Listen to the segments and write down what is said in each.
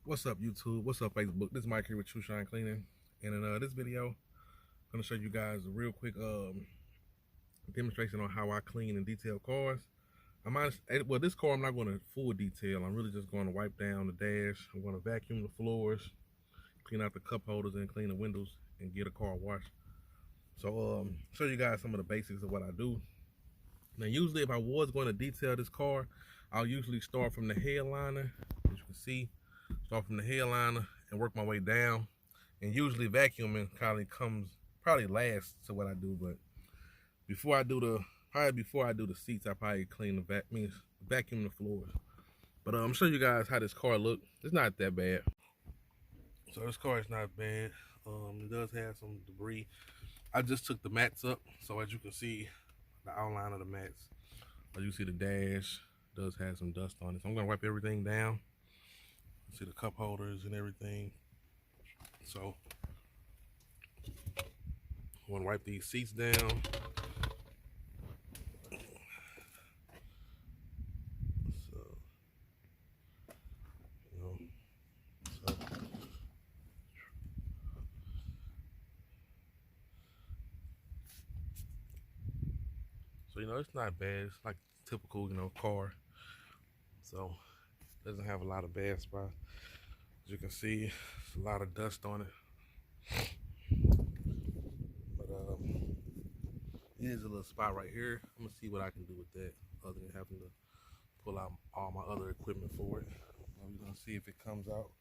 What's up, YouTube? What's up, Facebook? This is Mike here with Trushine Cleaning, and in this video, I'm gonna show you guys a real quick demonstration on how I clean and detail cars. Well, this car I'm not going to full detail. I'm really just going to wipe down the dash. I'm going to vacuum the floors, clean out the cup holders, and clean the windows, and get a car washed. So show you guys some of the basics of what I do. Now, usually if I was going to detail this car, I'll usually start from the headliner, as you can see. Start from the headliner and work my way down. And usually vacuuming probably last to what I do. But before I do the seats, I probably clean vacuum the floors. But I'm showing you guys how this car look. It's not that bad. So this car is not bad. It does have some debris. I just took the mats up, so as you can see, the outline of the mats. As you see, the dash does have some dust on it. So I'm gonna wipe everything down. See the cup holders and everything. So I'm gonna wipe these seats down. So it's not bad. It's like typical, car. So doesn't have a lot of bad spots. As you can see, there's a lot of dust on it. But it is a little spot right here. I'm gonna see what I can do with that, other than having to pull out all my other equipment for it. We're gonna see if it comes out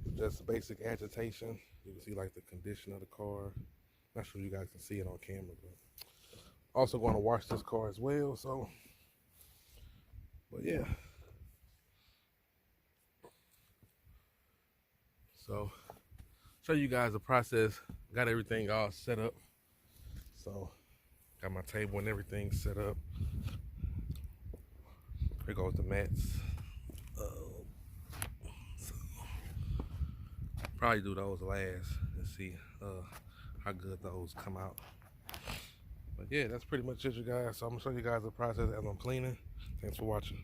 with just basic agitation. You can see like the condition of the car. Not sure you guys can see it on camera, but also going to wash this car as well. So, but yeah. So, show you guys the process. Got everything all set up. So, got my table and everything set up. Here goes the mats. So, probably do those last and see how good those come out. But yeah, that's pretty much it, you guys. So I'm gonna show you guys the process as I'm cleaning. Thanks for watching.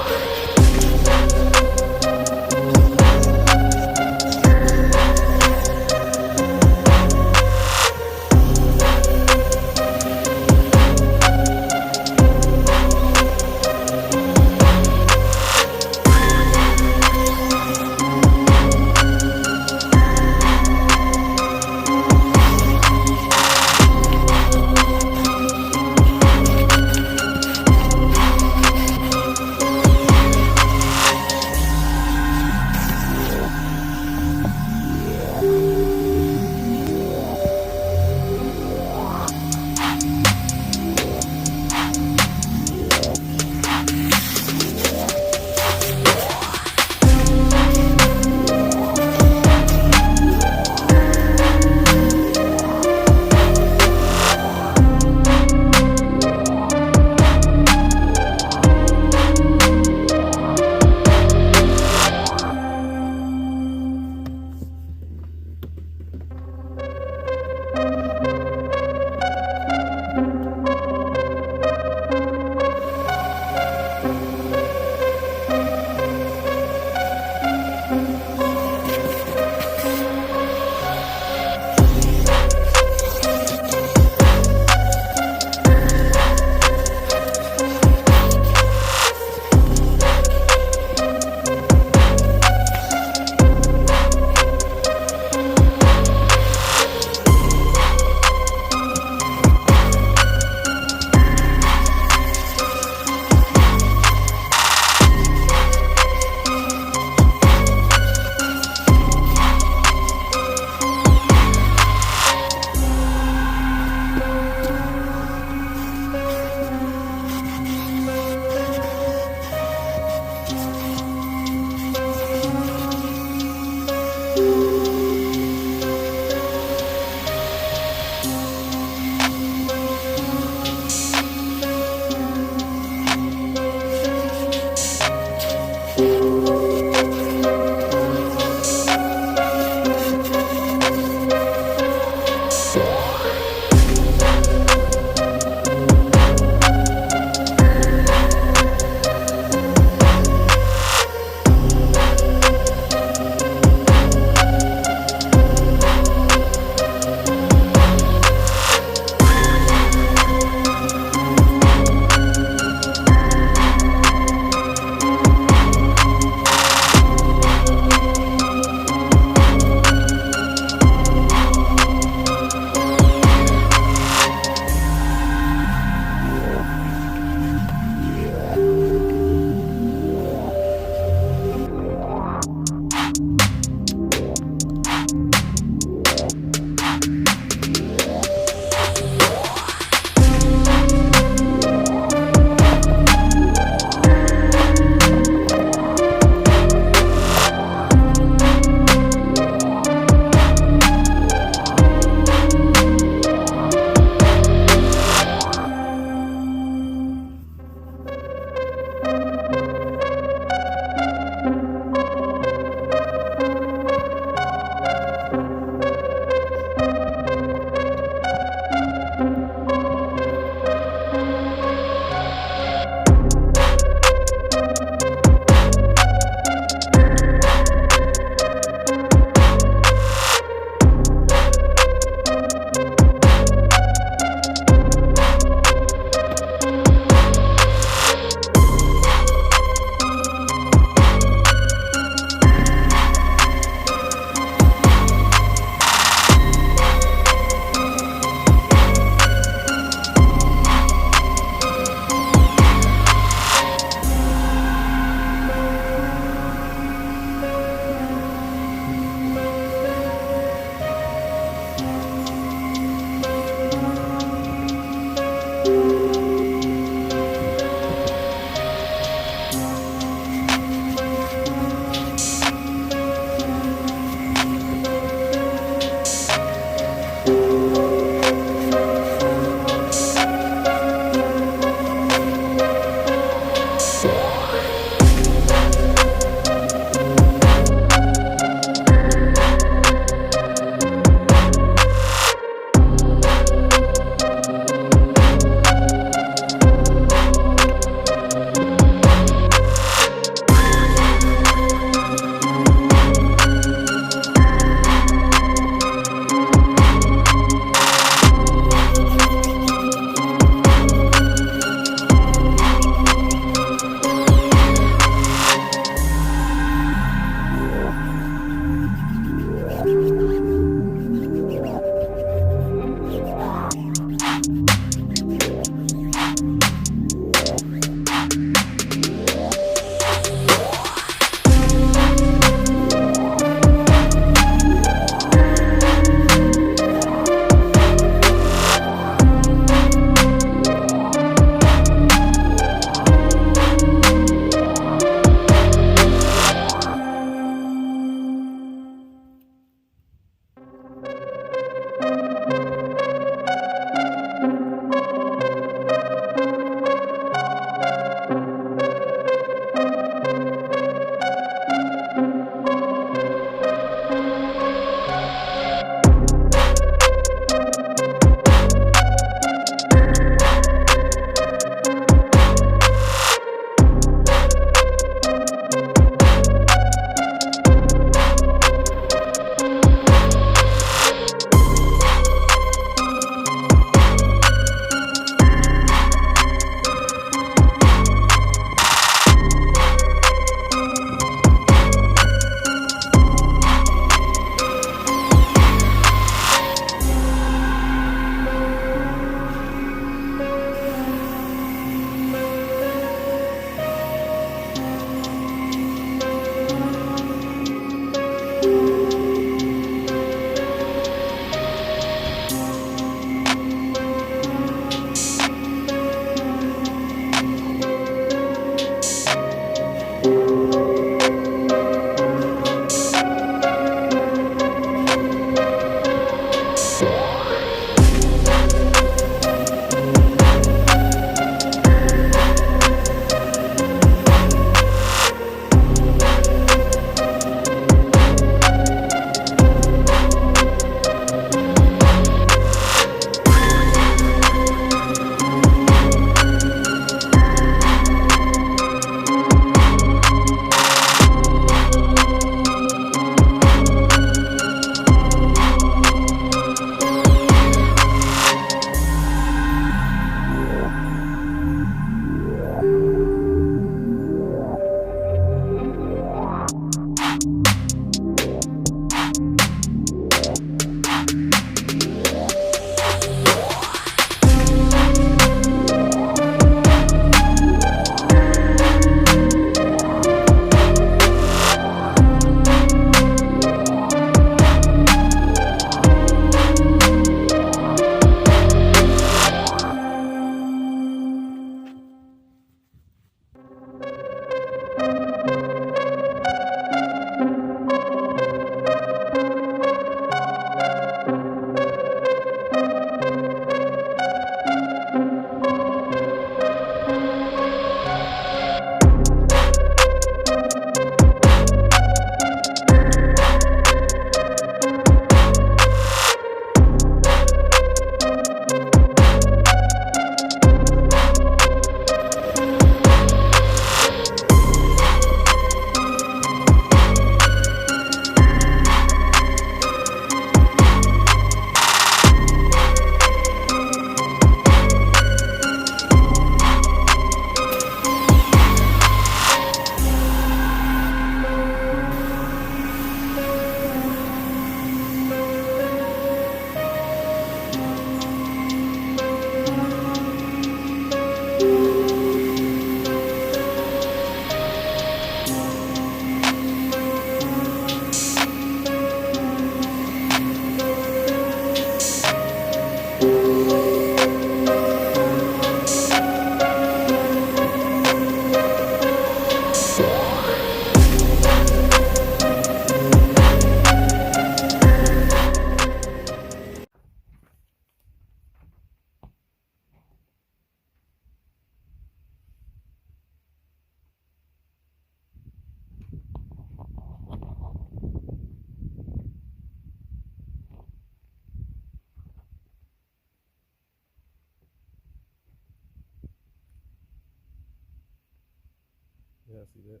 Yeah, I see that.